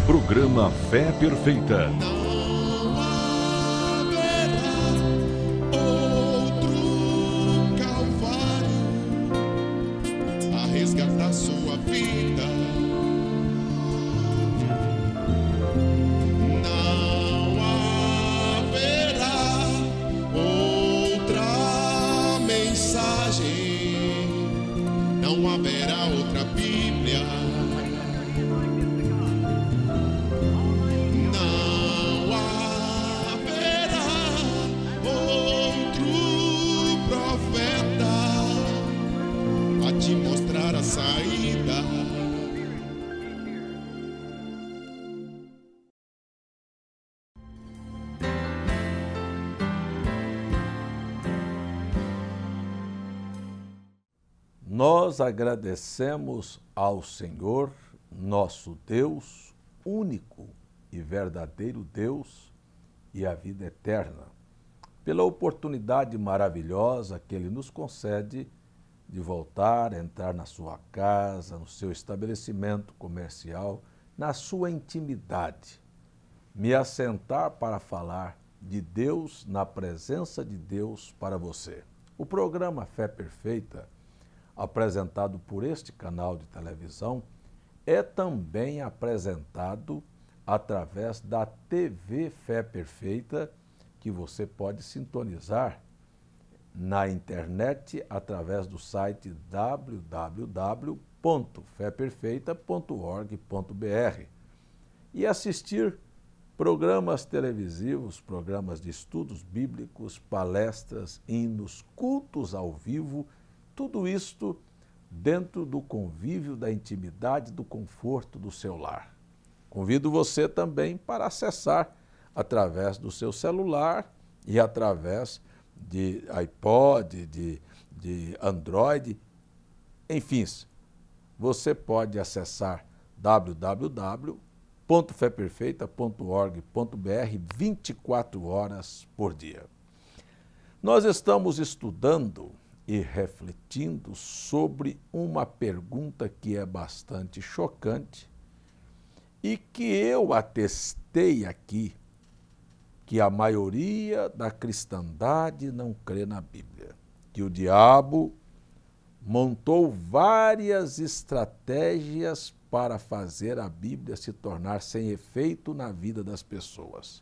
Programa Fé Perfeita. Não haverá outro Calvário a resgatar sua vida. Não haverá outra mensagem, não haverá outra Bíblia. Não haverá outro profeta a te mostrar a saída. Nós agradecemos ao Senhor, nosso Deus, único e verdadeiro Deus e a vida eterna, pela oportunidade maravilhosa que Ele nos concede de voltar a entrar na sua casa, no seu estabelecimento comercial, na sua intimidade, me assentar para falar de Deus, na presença de Deus para você. O programa Fé Perfeita, apresentado por este canal de televisão, é também apresentado através da TV Fé Perfeita, que você pode sintonizar na internet através do site www.feperfeita.org.br e assistir programas televisivos, programas de estudos bíblicos, palestras, hinos, cultos ao vivo, tudo isto dentro do convívio, da intimidade, do conforto do seu lar. Convido você também para acessar através do seu celular e através de iPod, de Android, enfim, você pode acessar www.feperfeita.org.br 24 horas por dia. Nós estamos estudando e refletindo sobre uma pergunta que é bastante chocante e que eu atestei aqui, que a maioria da cristandade não crê na Bíblia, que o diabo montou várias estratégias para fazer a Bíblia se tornar sem efeito na vida das pessoas.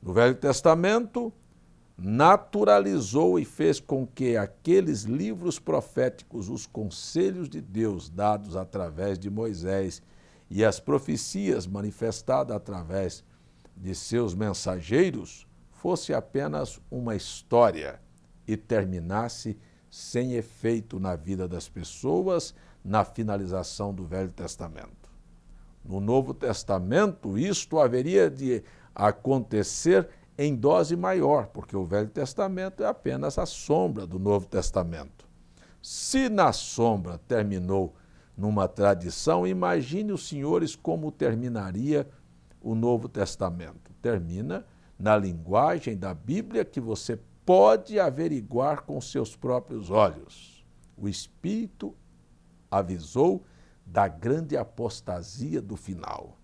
No Velho Testamento, naturalizou e fez com que aqueles livros proféticos, os conselhos de Deus dados através de Moisés e as profecias manifestadas através de seus mensageiros, fosse apenas uma história e terminasse sem efeito na vida das pessoas na finalização do Velho Testamento. No Novo Testamento, isto haveria de acontecer em dose maior, porque o Velho Testamento é apenas a sombra do Novo Testamento. Se na sombra terminou numa tradição, imagine os senhores como terminaria o Novo Testamento. Termina na linguagem da Bíblia que você pode averiguar com seus próprios olhos. O Espírito avisou da grande apostasia do final,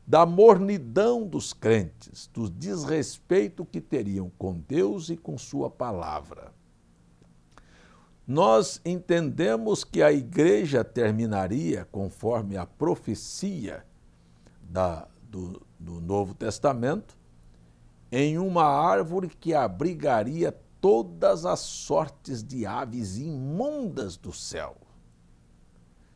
da mornidão dos crentes, do desrespeito que teriam com Deus e com sua palavra. Nós entendemos que a igreja terminaria, conforme a profecia do Novo Testamento, em uma árvore que abrigaria todas as sortes de aves imundas do céu.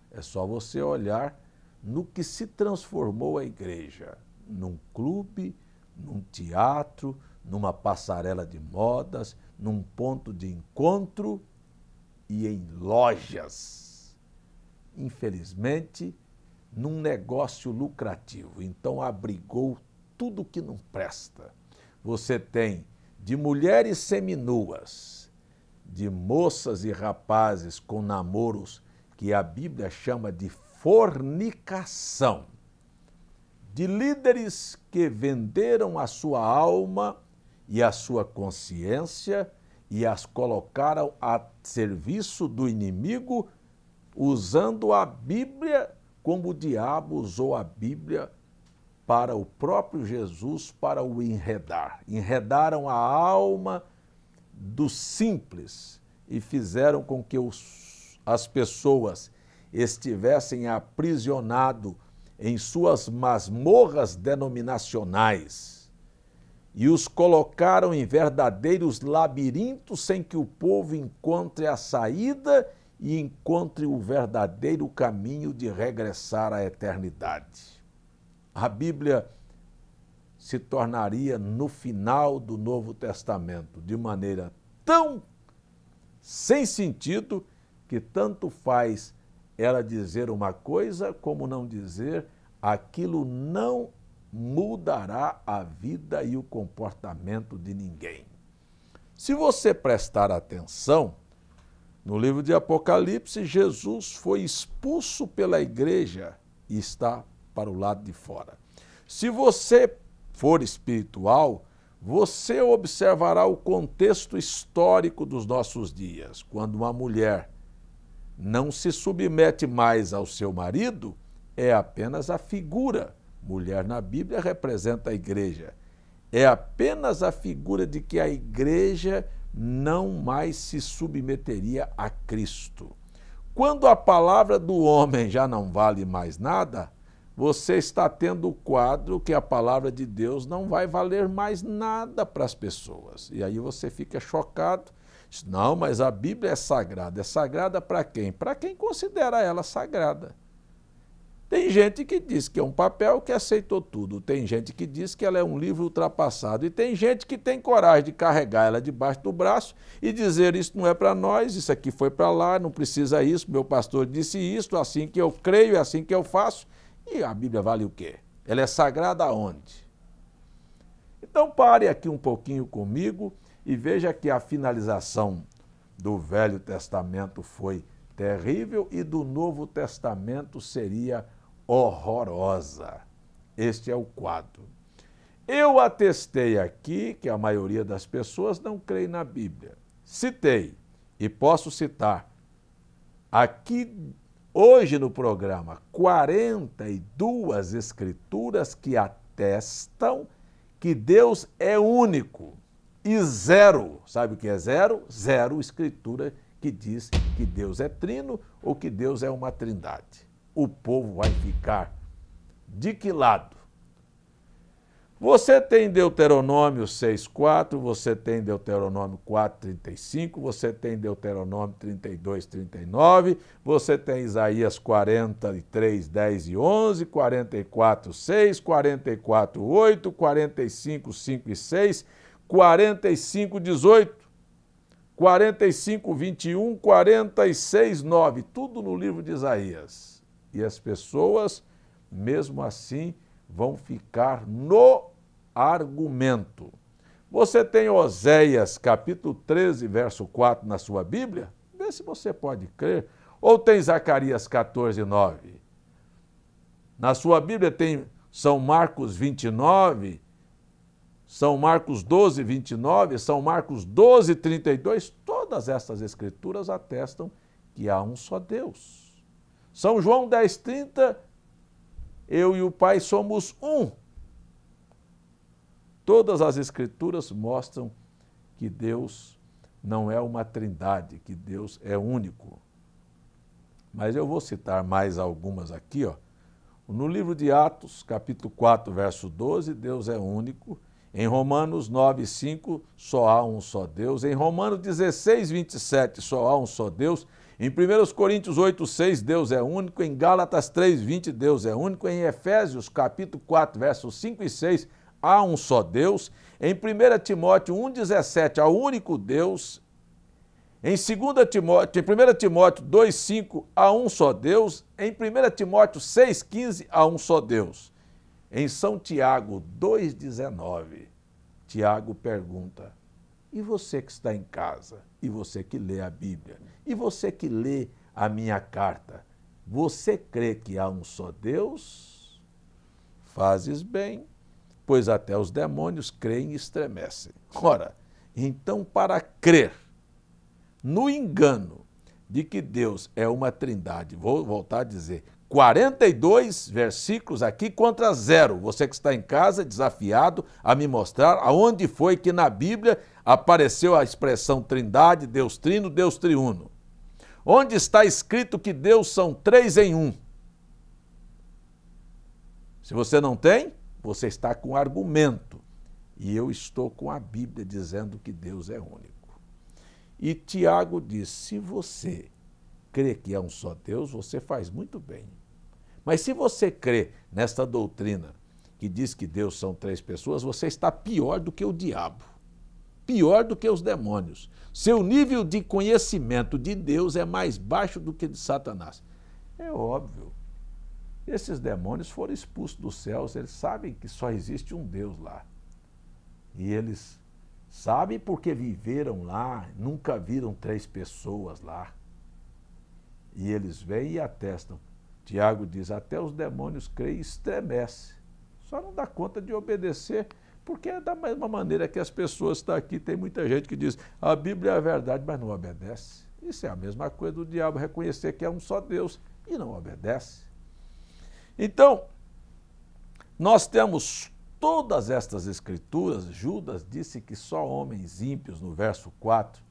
É só você olhar no que se transformou a igreja, num clube, num teatro, numa passarela de modas, num ponto de encontro e em lojas. Infelizmente, num negócio lucrativo. Então, abrigou tudo que não presta. Você tem de mulheres seminuas, de moças e rapazes com namoros que a Bíblia chama de fornicação, de líderes que venderam a sua alma e a sua consciência e as colocaram a serviço do inimigo, usando a Bíblia como o diabo usou a Bíblia para o próprio Jesus, para o enredar. Enredaram a alma do simples e fizeram com que as pessoas estivessem aprisionadas em suas masmorras denominacionais e os colocaram em verdadeiros labirintos sem que o povo encontre a saída e encontre o verdadeiro caminho de regressar à eternidade. A Bíblia se tornaria no final do Novo Testamento de maneira tão sem sentido que tanto faz ela dizer uma coisa como não dizer, aquilo não mudará a vida e o comportamento de ninguém. Se você prestar atenção, no livro de Apocalipse, Jesus foi expulso pela igreja e está para o lado de fora. Se você for espiritual, você observará o contexto histórico dos nossos dias. Quando uma mulher não se submete mais ao seu marido, é apenas a figura. Mulher na Bíblia representa a igreja. É apenas a figura de que a igreja não mais se submeteria a Cristo. Quando a palavra do homem já não vale mais nada, você está tendo o quadro que a palavra de Deus não vai valer mais nada para as pessoas. E aí você fica chocado. Não, mas a Bíblia é sagrada. É sagrada para quem? Para quem considera ela sagrada. Tem gente que diz que é um papel que aceitou tudo. Tem gente que diz que ela é um livro ultrapassado. E tem gente que tem coragem de carregar ela debaixo do braço e dizer isso não é para nós, isso aqui foi para lá, não precisa isso, meu pastor disse isso, assim que eu creio, é assim que eu faço. E a Bíblia vale o quê? Ela é sagrada aonde? Então pare aqui um pouquinho comigo e veja que a finalização do Velho Testamento foi terrível e do Novo Testamento seria horrorosa. Este é o quadro. Eu atestei aqui que a maioria das pessoas não crê na Bíblia. Citei, e posso citar, aqui hoje no programa, 42 escrituras que atestam que Deus é único. E zero, sabe o que é zero? Zero escritura que diz que Deus é trino ou que Deus é uma trindade. O povo vai ficar de que lado? Você tem Deuteronômio 6,4, você tem Deuteronômio 4,35, você tem Deuteronômio 32,39, você tem Isaías 43, 10 e 11, 44, 6, 44, 8, 45, 5 e 6, 45, 18, 45, 21, 46, 9, tudo no livro de Isaías. E as pessoas, mesmo assim, vão ficar no argumento. Você tem Oséias, capítulo 13, verso 4 na sua Bíblia? Vê se você pode crer. Ou tem Zacarias 14, 9? Na sua Bíblia tem São Marcos 29, São Marcos 12, 29, São Marcos 12, 32. Todas essas escrituras atestam que há um só Deus. São João 10, 30, eu e o Pai somos um. Todas as escrituras mostram que Deus não é uma trindade, que Deus é único. Mas eu vou citar mais algumas aqui, ó. No livro de Atos, capítulo 4, verso 12, Deus é único. Em Romanos 9, 5, só há um só Deus. Em Romanos 16, 27, só há um só Deus. Em 1 Coríntios 8, 6, Deus é único. Em Gálatas 3, 20, Deus é único. Em Efésios, capítulo 4, versos 5 e 6, há um só Deus. Em 1 Timóteo 1, 17, há um único Deus. Em 1 Timóteo 2, 5, há um só Deus. Em 1 Timóteo 6, 15, há um só Deus. Em São Tiago 2,19, Tiago pergunta, e você que está em casa, e você que lê a Bíblia, e você que lê a minha carta, você crê que há um só Deus? Fazes bem, pois até os demônios creem e estremecem. Ora, então para crer no engano de que Deus é uma trindade, vou voltar a dizer, 42 versículos aqui contra 0. Você que está em casa, desafiado a me mostrar aonde foi que na Bíblia apareceu a expressão Trindade, Deus Trino, Deus Triuno. Onde está escrito que Deus são 3 em 1? Se você não tem, você está com argumento. E eu estou com a Bíblia dizendo que Deus é único. E Tiago diz, se você crê que é um só Deus, você faz muito bem. Mas se você crê nesta doutrina que diz que Deus são 3 pessoas, você está pior do que o diabo, pior do que os demônios. Seu nível de conhecimento de Deus é mais baixo do que de Satanás. É óbvio. Esses demônios foram expulsos dos céus, eles sabem que só existe um Deus lá. E eles sabem porque viveram lá, nunca viram 3 pessoas lá. E eles vêm e atestam. Tiago diz, até os demônios creem e estremecem. Só não dá conta de obedecer, porque é da mesma maneira que as pessoas estão aqui. Tem muita gente que diz, a Bíblia é a verdade, mas não obedece. Isso é a mesma coisa do diabo reconhecer que é um só Deus e não obedece. Então, nós temos todas estas escrituras. Judas disse que só homens ímpios, no verso 4,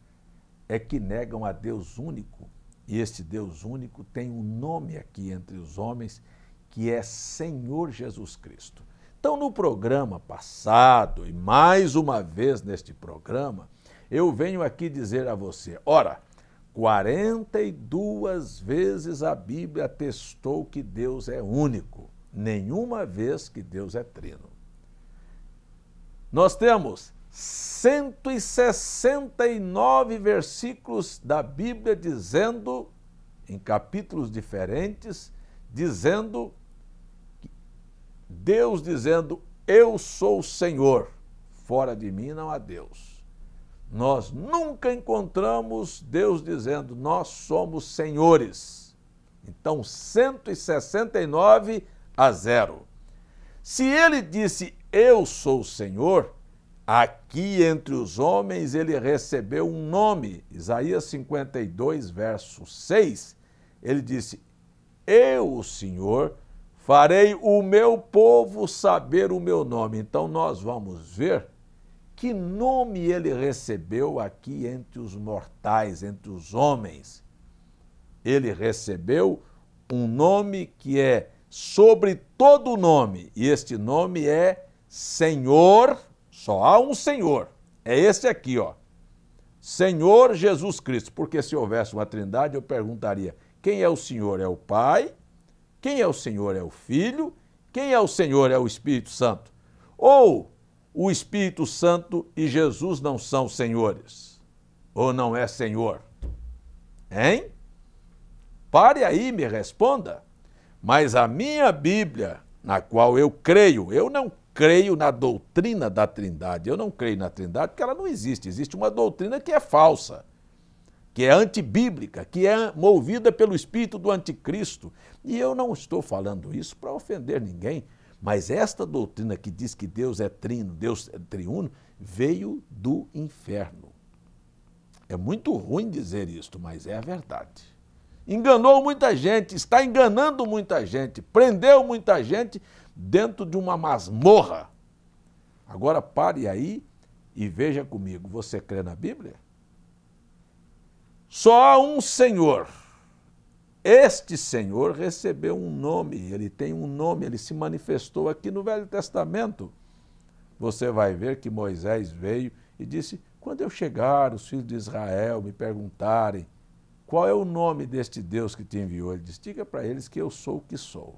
é que negam a Deus único. E este Deus único tem um nome aqui entre os homens, que é Senhor Jesus Cristo. Então, no programa passado, e mais uma vez neste programa, eu venho aqui dizer a você, ora, 42 vezes a Bíblia atestou que Deus é único, nenhuma vez que Deus é trino. Nós temos 169 versículos da Bíblia dizendo, em capítulos diferentes, dizendo, Deus dizendo, eu sou o Senhor, fora de mim não há Deus. Nós nunca encontramos Deus dizendo, nós somos senhores. Então, 169 a 0. Se ele disse, eu sou o Senhor, aqui entre os homens ele recebeu um nome. Isaías 52, verso 6, ele disse, eu, o Senhor, farei o meu povo saber o meu nome. Então nós vamos ver que nome ele recebeu aqui entre os mortais, entre os homens. Ele recebeu um nome que é sobre todo nome, e este nome é Senhor. Só há um Senhor, é esse aqui, ó. Senhor Jesus Cristo, porque se houvesse uma trindade, eu perguntaria, quem é o Senhor? É o Pai? Quem é o Senhor? É o Filho? Quem é o Senhor? É o Espírito Santo? Ou o Espírito Santo e Jesus não são senhores? Ou não é Senhor? Hein? Pare aí e me responda. Mas a minha Bíblia, na qual eu creio, eu não creio na doutrina da Trindade. Eu não creio na Trindade porque ela não existe. Existe uma doutrina que é falsa, que é antibíblica, que é movida pelo espírito do anticristo. E eu não estou falando isso para ofender ninguém, mas esta doutrina que diz que Deus é trino, Deus é triuno, veio do inferno. É muito ruim dizer isto, mas é a verdade. Enganou muita gente, está enganando muita gente, prendeu muita gente dentro de uma masmorra. Agora pare aí e veja comigo, você crê na Bíblia? Só há um Senhor. Este Senhor recebeu um nome, ele tem um nome, ele se manifestou aqui no Velho Testamento. Você vai ver que Moisés veio e disse, quando eu chegar, os filhos de Israel me perguntarem qual é o nome deste Deus que te enviou, ele disse, diga para eles que eu sou o que sou.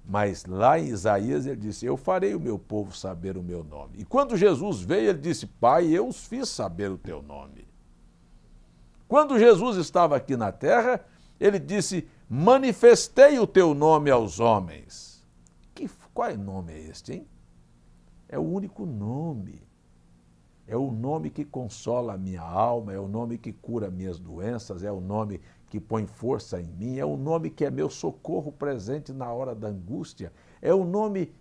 Mas lá em Isaías ele disse, eu farei o meu povo saber o meu nome. E quando Jesus veio, ele disse, Pai, eu os fiz saber o teu nome. Quando Jesus estava aqui na terra, ele disse, manifestei o teu nome aos homens. Qual nome é este, hein? É o único nome. É o nome que consola a minha alma, é o nome que cura minhas doenças, é o nome que põe força em mim, é o nome que é meu socorro presente na hora da angústia, é o nome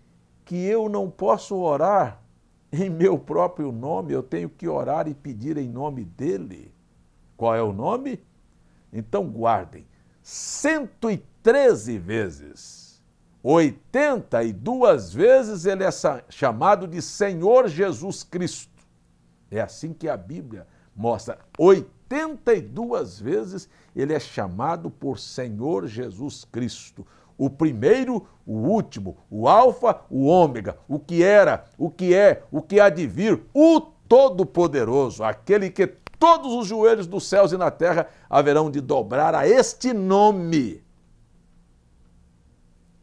que eu não posso orar em meu próprio nome, eu tenho que orar e pedir em nome dele. Qual é o nome? Então guardem, 130 13 vezes. 82 vezes ele é chamado de Senhor Jesus Cristo. É assim que a Bíblia mostra. 82 vezes ele é chamado por Senhor Jesus Cristo. O primeiro, o último, o alfa, o ômega, o que era, o que é, o que há de vir, o Todo-Poderoso, aquele que todos os joelhos dos céus e na terra haverão de dobrar a este nome.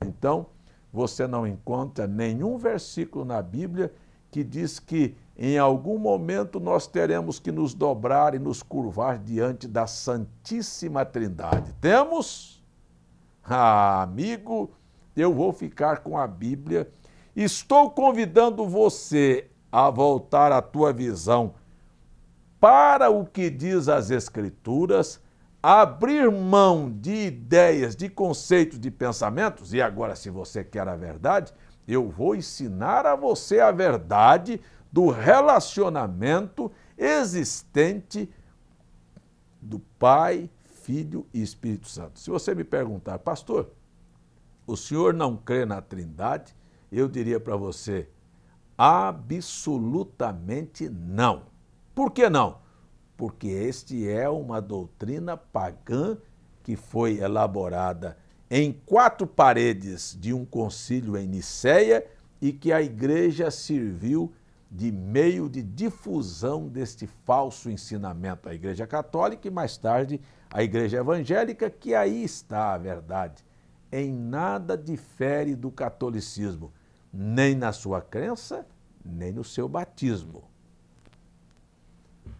Então, você não encontra nenhum versículo na Bíblia que diz que em algum momento nós teremos que nos dobrar e nos curvar diante da Santíssima Trindade. Temos? Ah, amigo, eu vou ficar com a Bíblia. Estou convidando você a voltar a tua visão para o que diz as Escrituras, abrir mão de ideias, de conceitos, de pensamentos, e agora, se você quer a verdade, eu vou ensinar a você a verdade do relacionamento existente do Pai, Filho e Espírito Santo. Se você me perguntar, pastor, o senhor não crê na Trindade? Eu diria para você, absolutamente não. Por que não? Porque este é uma doutrina pagã que foi elaborada em 4 paredes de um concílio em Nicéia e que a igreja serviu de meio de difusão deste falso ensinamento. A Igreja Católica e mais tarde a Igreja Evangélica, que aí está a verdade. Em nada difere do catolicismo, nem na sua crença, nem no seu batismo.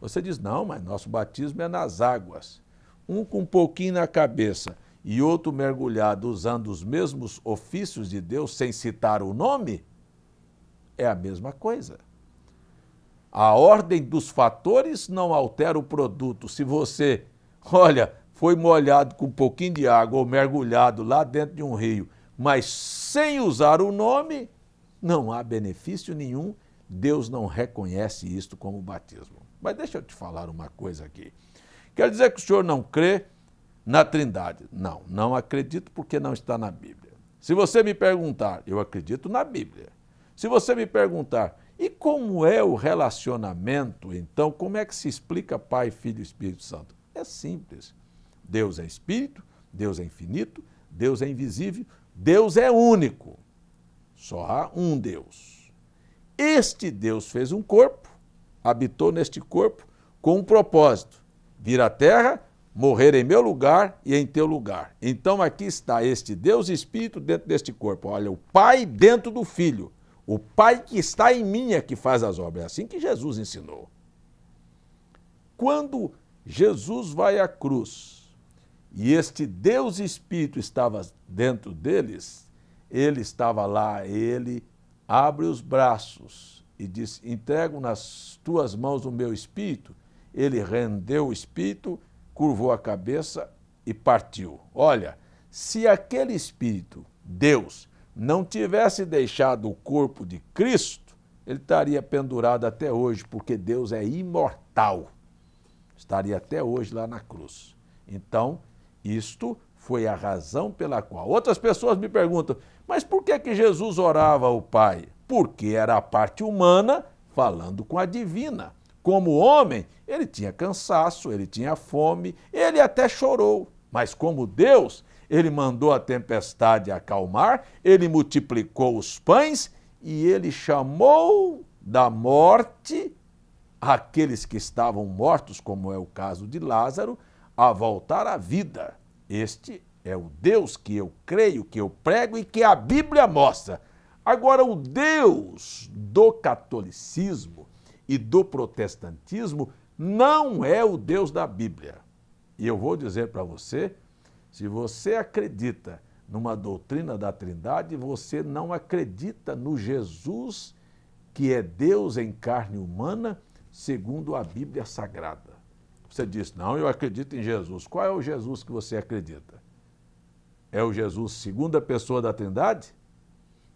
Você diz, não, mas nosso batismo é nas águas. Um com um pouquinho na cabeça e outro mergulhado usando os mesmos ofícios de Deus sem citar o nome, é a mesma coisa. A ordem dos fatores não altera o produto. Se você, olha, foi molhado com um pouquinho de água ou mergulhado lá dentro de um rio, mas sem usar o nome, não há benefício nenhum. Deus não reconhece isto como batismo. Mas deixa eu te falar uma coisa aqui. Quer dizer que o senhor não crê na Trindade? Não, não acredito porque não está na Bíblia. Se você me perguntar, eu acredito na Bíblia. Se você me perguntar, e como é o relacionamento, então, como é que se explica Pai, Filho e Espírito Santo? É simples. Deus é Espírito, Deus é infinito, Deus é invisível, Deus é único. Só há um Deus. Este Deus fez um corpo, habitou neste corpo com um propósito: vir à terra, morrer em meu lugar e em teu lugar. Então aqui está este Deus Espírito dentro deste corpo. Olha, o Pai dentro do Filho. O Pai que está em mim é que faz as obras. É assim que Jesus ensinou. Quando Jesus vai à cruz e este Deus Espírito estava dentro deles, ele estava lá, ele abre os braços e diz, entrego nas tuas mãos o meu espírito. Ele rendeu o espírito, curvou a cabeça e partiu. Olha, se aquele espírito, Deus, não tivesse deixado o corpo de Cristo, ele estaria pendurado até hoje, porque Deus é imortal. Estaria até hoje lá na cruz. Então, isto foi a razão pela qual. Outras pessoas me perguntam, mas por que Jesus orava ao Pai? Porque era a parte humana falando com a divina. Como homem, ele tinha cansaço, ele tinha fome, ele até chorou. Mas como Deus, ele mandou a tempestade acalmar, ele multiplicou os pães e ele chamou da morte aqueles que estavam mortos, como é o caso de Lázaro, a voltar à vida. Este é o Deus que eu creio, que eu prego e que a Bíblia mostra. Agora, o Deus do catolicismo e do protestantismo não é o Deus da Bíblia. E eu vou dizer para você, se você acredita numa doutrina da Trindade, você não acredita no Jesus que é Deus em carne humana, segundo a Bíblia Sagrada. Você diz, não, eu acredito em Jesus. Qual é o Jesus que você acredita? É o Jesus segunda pessoa da Trindade?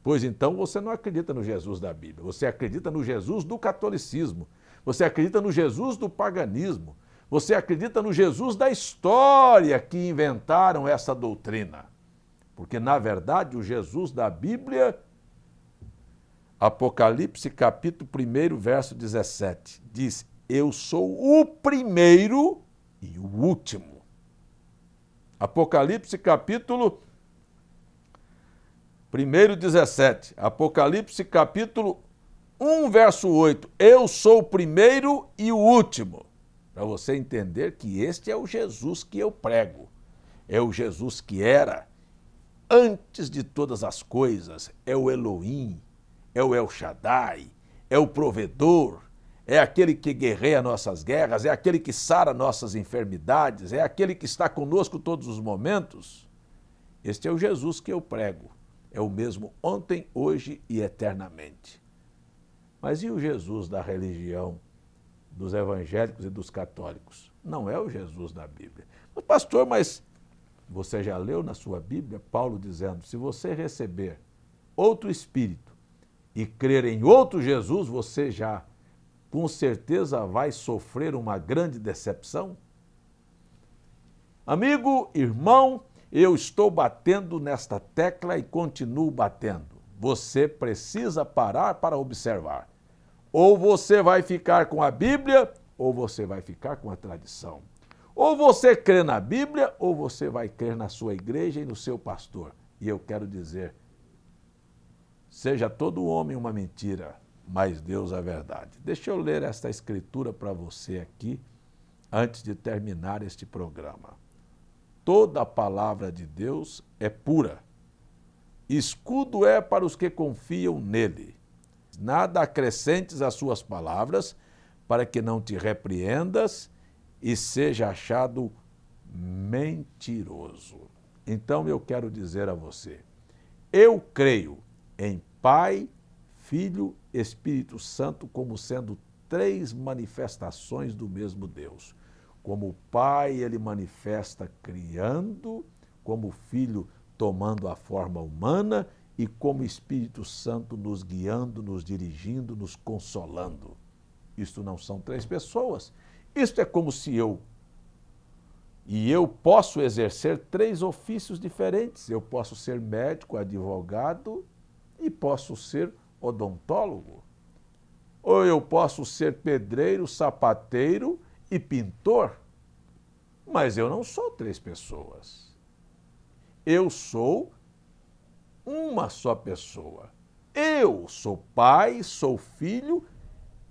Pois então você não acredita no Jesus da Bíblia. Você acredita no Jesus do catolicismo. Você acredita no Jesus do paganismo. Você acredita no Jesus da história que inventaram essa doutrina. Porque, na verdade, o Jesus da Bíblia, Apocalipse capítulo 1, verso 17, diz: eu sou o primeiro e o último. Apocalipse capítulo 1, 17. Apocalipse capítulo 1, verso 8. Eu sou o primeiro e o último. Para você entender que este é o Jesus que eu prego. É o Jesus que era antes de todas as coisas. É o Elohim, é o El Shaddai, é o provedor, é aquele que guerreia nossas guerras, é aquele que sara nossas enfermidades, é aquele que está conosco todos os momentos. Este é o Jesus que eu prego. É o mesmo ontem, hoje e eternamente. Mas e o Jesus da religião dos evangélicos e dos católicos? Não é o Jesus da Bíblia. Mas, pastor, mas você já leu na sua Bíblia Paulo dizendo: se você receber outro Espírito e crer em outro Jesus, você já com certeza vai sofrer uma grande decepção? Amigo, irmão, eu estou batendo nesta tecla e continuo batendo. Você precisa parar para observar. Ou você vai ficar com a Bíblia, ou você vai ficar com a tradição. Ou você crê na Bíblia, ou você vai crer na sua igreja e no seu pastor. E eu quero dizer, seja todo homem uma mentira, mas Deus a verdade. Deixa eu ler esta escritura para você aqui, antes de terminar este programa. Toda a palavra de Deus é pura. Escudo é para os que confiam nele. Nada acrescentes às suas palavras, para que não te repreendas e seja achado mentiroso. Então eu quero dizer a você, eu creio em Pai, Filho, Espírito Santo como sendo três manifestações do mesmo Deus. Como o Pai, ele manifesta criando, como o Filho tomando a forma humana e como o Espírito Santo nos guiando, nos dirigindo, nos consolando. Isto não são três pessoas. Isto é como se eu posso exercer três ofícios diferentes. Eu posso ser médico, advogado e posso ser odontólogo. Ou eu posso ser pedreiro, sapateiro e pintor. Mas eu não sou três pessoas. Eu sou uma só pessoa. Eu sou Pai, sou Filho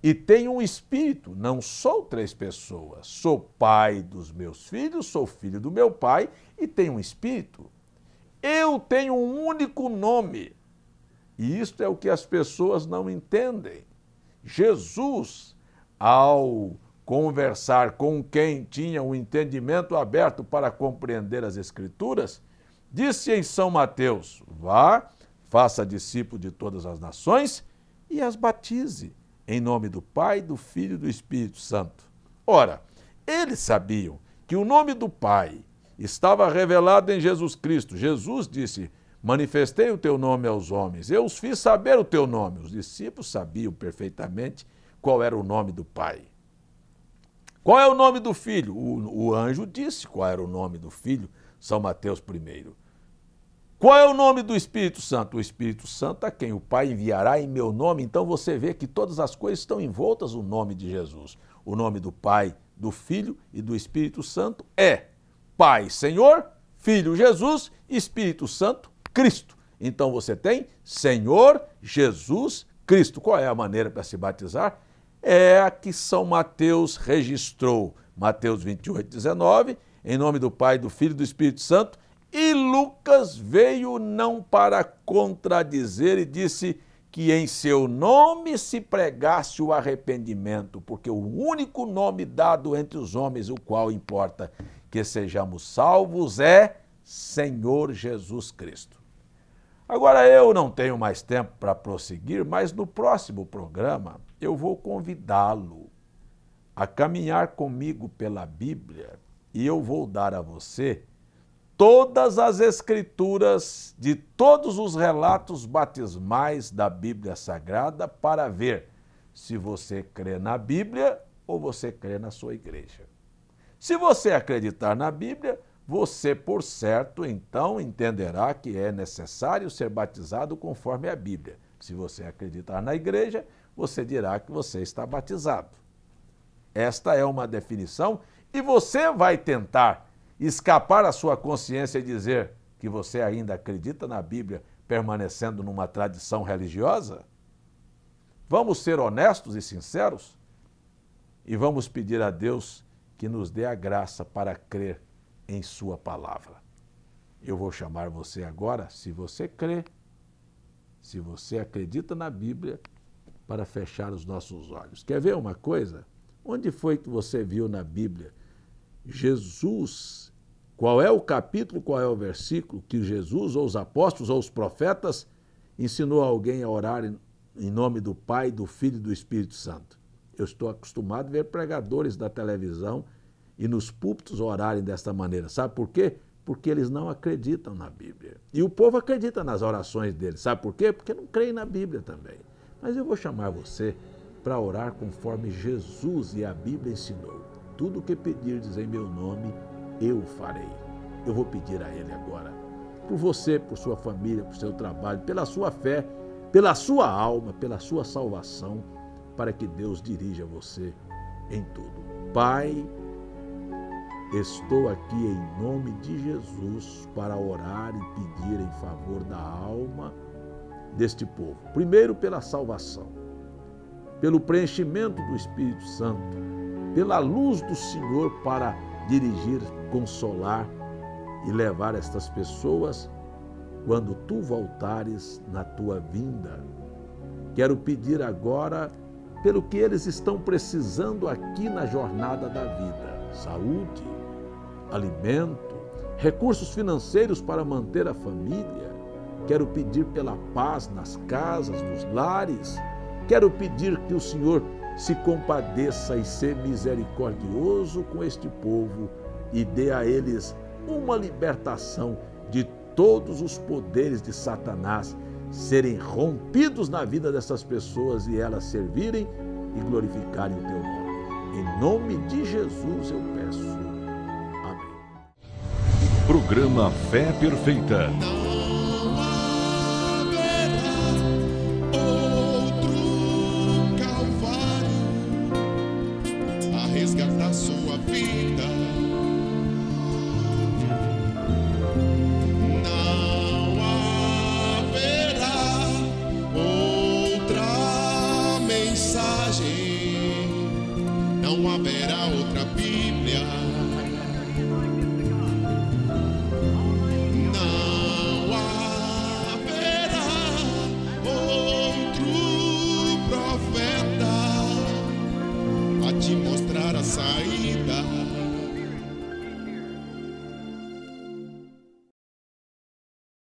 e tenho um Espírito. Não sou três pessoas. Sou pai dos meus filhos, sou filho do meu pai e tenho um Espírito. Eu tenho um único nome. E isto é o que as pessoas não entendem. Jesus, ao conversar com quem tinha o entendimento aberto para compreender as Escrituras, disse em São Mateus: vá, faça discípulo de todas as nações e as batize em nome do Pai, do Filho e do Espírito Santo. Ora, eles sabiam que o nome do Pai estava revelado em Jesus Cristo. Jesus disse: manifestei o teu nome aos homens, eu os fiz saber o teu nome. Os discípulos sabiam perfeitamente qual era o nome do Pai. Qual é o nome do Filho? O anjo disse qual era o nome do Filho, São Mateus 1. Qual é o nome do Espírito Santo? O Espírito Santo a quem o Pai enviará em meu nome. Então você vê que todas as coisas estão envoltas no nome de Jesus. O nome do Pai, do Filho e do Espírito Santo é Pai, Senhor, Filho, Jesus, Espírito Santo, Cristo. Então você tem Senhor, Jesus, Cristo. Qual é a maneira para se batizar? É a que São Mateus registrou. Mateus 28, 19, em nome do Pai, do Filho e do Espírito Santo. E Lucas veio não para contradizer e disse que em seu nome se pregasse o arrependimento, porque o único nome dado entre os homens, o qual importa que sejamos salvos, é Senhor Jesus Cristo. Agora eu não tenho mais tempo para prosseguir, mas no próximo programa eu vou convidá-lo a caminhar comigo pela Bíblia e eu vou dar a você todas as escrituras de todos os relatos batismais da Bíblia Sagrada para ver se você crê na Bíblia ou você crê na sua igreja. Se você acreditar na Bíblia, você, por certo, então entenderá que é necessário ser batizado conforme a Bíblia. Se você acreditar na igreja, você dirá que você está batizado. Esta é uma definição e você vai tentar escapar à sua consciência e dizer que você ainda acredita na Bíblia, permanecendo numa tradição religiosa? Vamos ser honestos e sinceros e vamos pedir a Deus que nos dê a graça para crer em sua palavra. Eu vou chamar você agora, se você crê, se você acredita na Bíblia, para fechar os nossos olhos. Quer ver uma coisa? Onde foi que você viu na Bíblia Jesus, qual é o capítulo, qual é o versículo que Jesus, ou os apóstolos, ou os profetas ensinou alguém a orar em nome do Pai, do Filho e do Espírito Santo? Eu estou acostumado a ver pregadores da televisão e nos púlpitos orarem desta maneira. Sabe por quê? Porque eles não acreditam na Bíblia. E o povo acredita nas orações deles. Sabe por quê? Porque não creem na Bíblia também. Mas eu vou chamar você para orar conforme Jesus e a Bíblia ensinou. Tudo o que pedirdes em meu nome, eu farei. Eu vou pedir a Ele agora. Por você, por sua família, por seu trabalho, pela sua fé, pela sua alma, pela sua salvação, para que Deus dirija você em tudo. Pai, estou aqui em nome de Jesus para orar e pedir em favor da alma deste povo. Primeiro, pela salvação, pelo preenchimento do Espírito Santo, pela luz do Senhor para dirigir, consolar e levar estas pessoas quando tu voltares na tua vinda. Quero pedir agora pelo que eles estão precisando aqui na jornada da vida: saúde, alimento, recursos financeiros para manter a família. Quero pedir pela paz nas casas, nos lares. Quero pedir que o Senhor se compadeça e seja misericordioso com este povo e dê a eles uma libertação de todos os poderes de Satanás serem rompidos na vida dessas pessoas e elas servirem e glorificarem o teu nome. Em nome de Jesus eu peço. Amém. Programa Fé Perfeita. Resgatar sua vida. Não haverá outra mensagem, não haverá outra Bíblia, não haverá outro profeta a te mostrar a saída.